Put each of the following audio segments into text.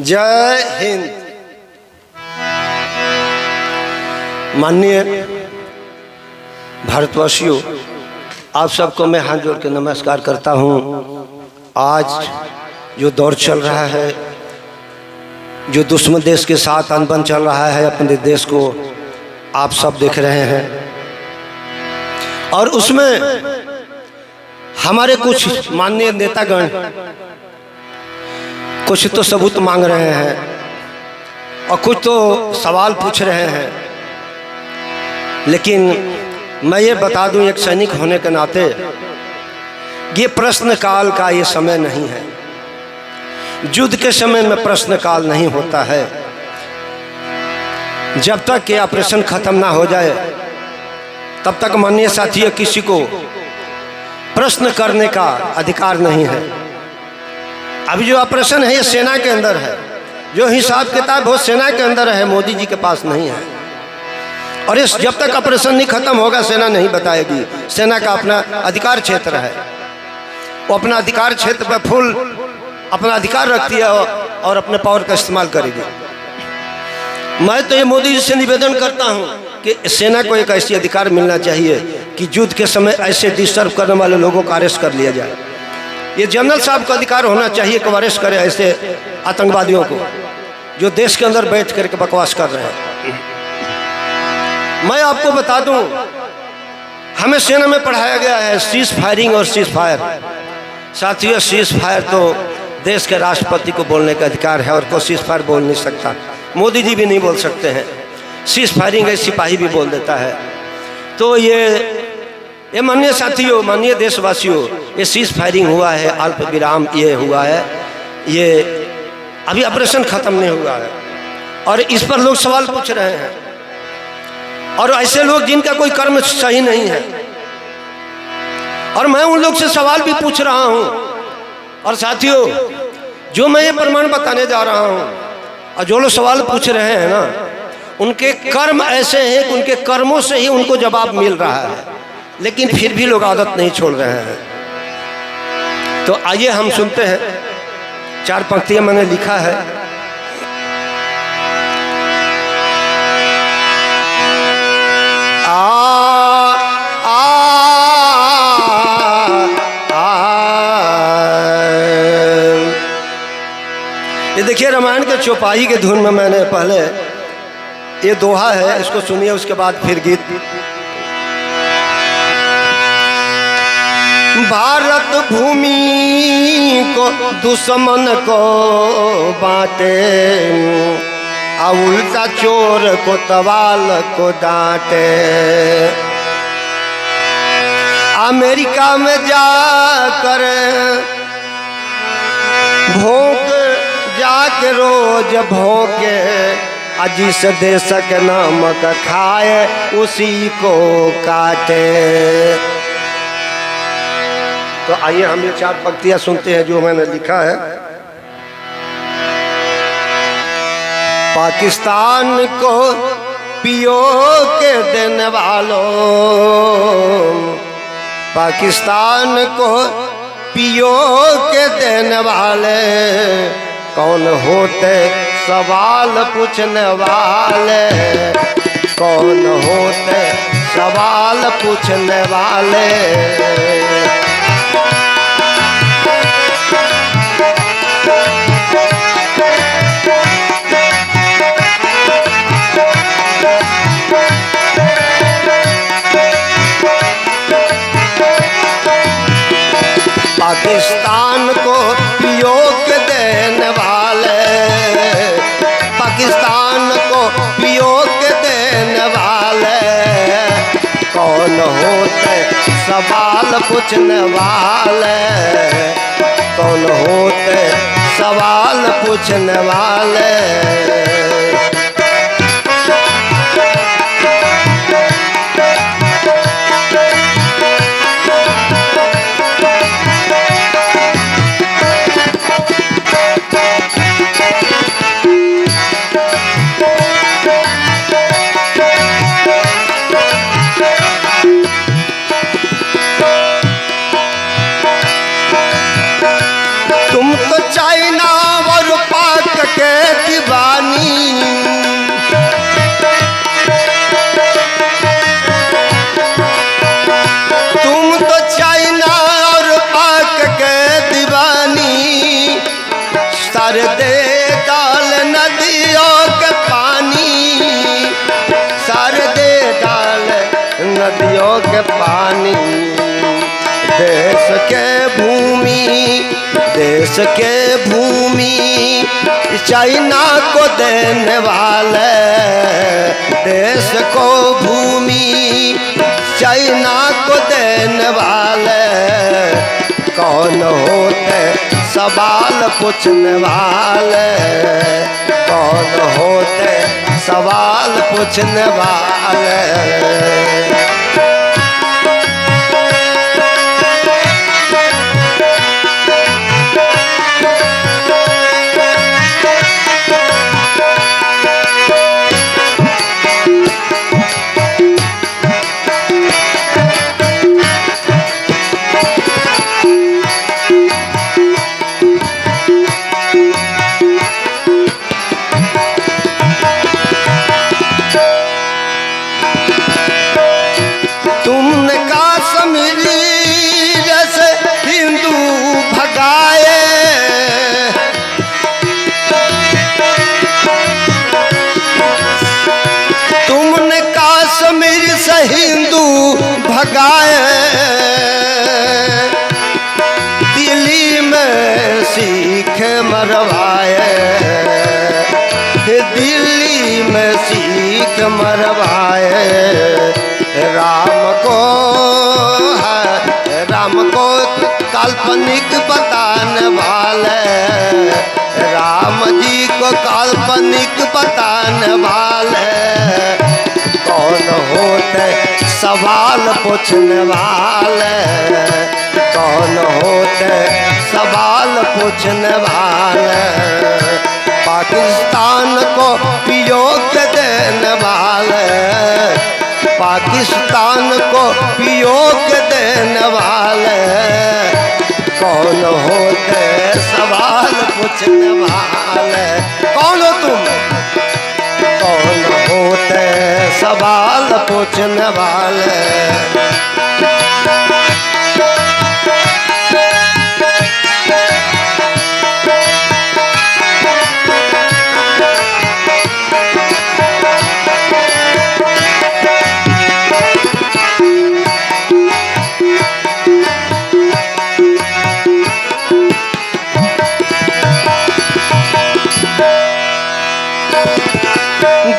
जय हिंद। माननीय भारतवासियों, आप सबको मैं हाथ जोड़ के नमस्कार करता हूं। आज जो दौर चल रहा है, जो दुश्मन देश के साथ अनबन चल रहा है अपने देश को, आप सब देख रहे हैं। और उसमें हमारे कुछ माननीय नेतागण कुछ तो सबूत मांग रहे हैं और कुछ तो सवाल पूछ रहे हैं। लेकिन मैं ये बता दूं, एक सैनिक होने के नाते, ये प्रश्न काल का ये समय नहीं है। युद्ध के समय में प्रश्न काल नहीं होता है। जब तक कि ऑपरेशन खत्म ना हो जाए तब तक माननीय साथियों किसी को प्रश्न करने का अधिकार नहीं है। अभी जो ऑपरेशन है ये सेना के अंदर है, जो हिसाब किताब वो सेना के अंदर है, मोदी जी के पास नहीं है। और इस जब तक ऑपरेशन नहीं खत्म होगा सेना नहीं बताएगी। सेना का अपना अधिकार क्षेत्र है, वो अपना अधिकार क्षेत्र पर फुल अपना अधिकार रखती है और अपने पावर का इस्तेमाल करेगी। मैं तो ये मोदी जी से निवेदन करता हूँ कि सेना को एक ऐसी अधिकार मिलना चाहिए कि युद्ध के समय ऐसे डिस्टर्ब करने वाले लोगों को अरेस्ट कर लिया जाए। ये जनरल साहब का अधिकार होना चाहिए कि अरेस्ट करे ऐसे आतंकवादियों को जो देश के अंदर बैठ करके बकवास कर रहे हैं। मैं आपको बता दूं, हमें सेना में पढ़ाया गया है सीज फायरिंग और सीज फायर। साथियों, सीज फायर तो देश के राष्ट्रपति को बोलने का अधिकार है और कोई सीज फायर बोल नहीं सकता। मोदी जी भी नहीं बोल सकते हैं। सीज फायरिंग एक सिपाही भी बोल देता है। तो ये माननीय साथियों, माननीय देशवासियों, ये सीज फायरिंग हुआ है, अल्प विराम ये हुआ है, ये अभी ऑपरेशन खत्म नहीं हुआ है और इस पर लोग सवाल पूछ रहे हैं। और ऐसे लोग जिनका कोई कर्म सही नहीं है, और मैं उन लोग से सवाल भी पूछ रहा हूं। और साथियों, जो मैं ये प्रमाण बताने जा रहा हूं और जो लोग सवाल पूछ रहे हैं ना, उनके कर्म ऐसे हैं कि उनके कर्मों से ही उनको जवाब मिल रहा है, लेकिन फिर भी लोग आदत नहीं छोड़ रहे हैं। तो आइए हम सुनते हैं, 4 पंक्तियां मैंने लिखा है। ये देखिए, रामायण के चौपाई के धुन में मैंने पहले ये दोहा है, इसको सुनिए, उसके बाद फिर गीत। भारत भूमि को दुश्मन को बांटे, उल्टा चोर को तवाल को डांटे। अमेरिका में जाकर भोंक जाके रोज भोंके, जिस देश के नमक खाए उसी को काटे। तो आइए हम ये 4 पंक्तियां सुनते हैं जो मैंने लिखा है। पाकिस्तान को पियो के देने वालों, पाकिस्तान को पियो के देने वाले कौन होते सवाल पूछने वाले, कौन होते सवाल पूछने वाले। पाकिस्तान को पियो के देने वाले, पाकिस्तान को पियो के देने वाले कौन होते सवाल पूछने वाले, कौन होते सवाल पूछने वाले। तुम तो चाइना और पाक के सर दे डाल नदियों के पानी, सर दे डाल नदियों के पानी। देश के भूमि, देश के भूमि चाइना को देने वाले, देश को भूमि चाइना को देने वाले कौन होते सवाल पूछने वाले, कौन होते सवाल पूछने वाले। तुमने कश्मीर जैसे हिंदू भगाए, तुमने कश्मीर से हिंदू भगाए, दिल्ली में सिख मरवाए, दिल्ली में सिख मरवाए। राम को है, राम को काल्पनिक बताने वाले, राम जी को काल्पनिक बताने वाले कौन होते सवाल पूछने वाले, कौन होते सवाल पूछने वाले। पाकिस्तान को पियोग देने वाले, पाकिस्तान को पियोग देने वाले कौन होते सवाल पूछने वाले। कौन हो तुम, कौन होते सवाल पूछने वाले।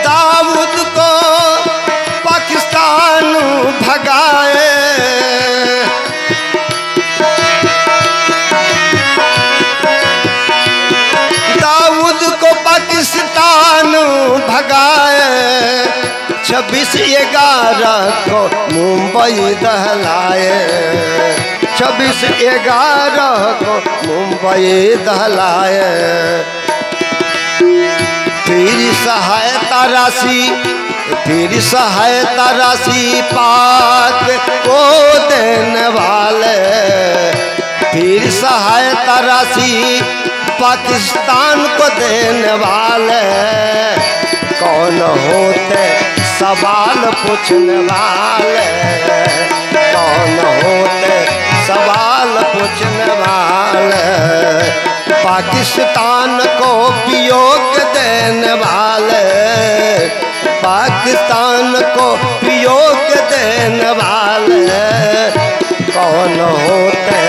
दाऊद को पाकिस्तान भगाए, दाऊद को पाकिस्तान भगाए। 26/11 को मुंबई दहलाए, 26/11 को मुंबई दहलाए। फिर सहायता राशि, फिर सहायता राशि पाक को देने वाले, फिर सहायता राशि पाकिस्तान को देने वाले कौन होते सवाल पूछने वाले, कौन होते सवाल पूछने वाले। पाकिस्तान को पियोग देने वाले, पाकिस्तान को पियोग देने वाले कौन होते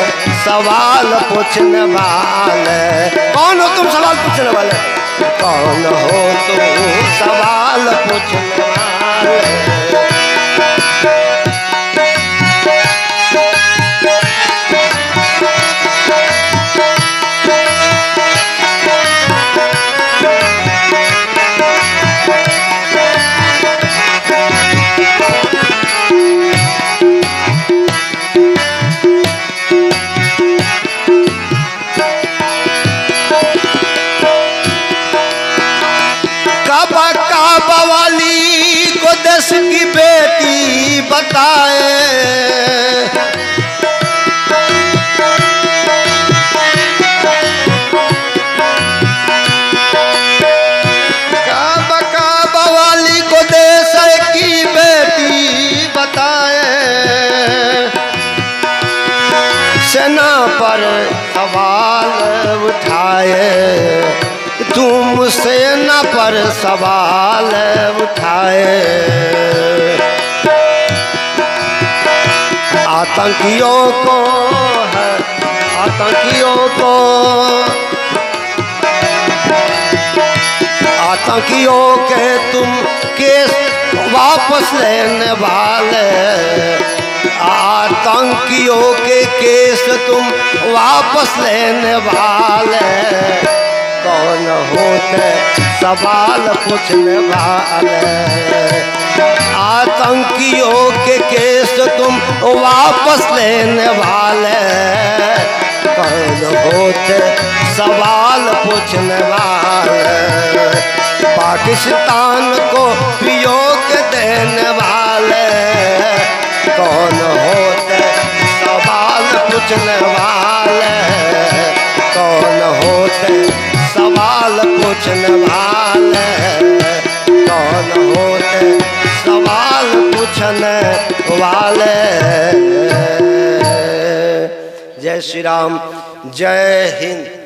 सवाल पूछने वाले। कौन हो तुम सवाल पूछने वाले, कौन हो तुम सवाल पूछने वाले। काबा वाली को देश की बेटी बताए, काबा वाली को देश की बेटी बताए। सेना पर सवाल उठाए, सेना पर सवाल उठाए, आतंकियों को है, आतंकियों को, आतंकियों के तुम केस वापस लेने वाले, आतंकियों के केस तुम वापस लेने वाले, कौन होते सवाल पूछने वाले, आतंकियों के केस तुम वापस लेने वाले, कौन होते सवाल पूछने वाले, पाकिस्तान को योग देने वाले, कौन होते सवाल पूछने वाले, कौन होते सवाल पूछने वाले, कौन होते सवाल पूछने वाले। जय श्री राम, जय हिंद।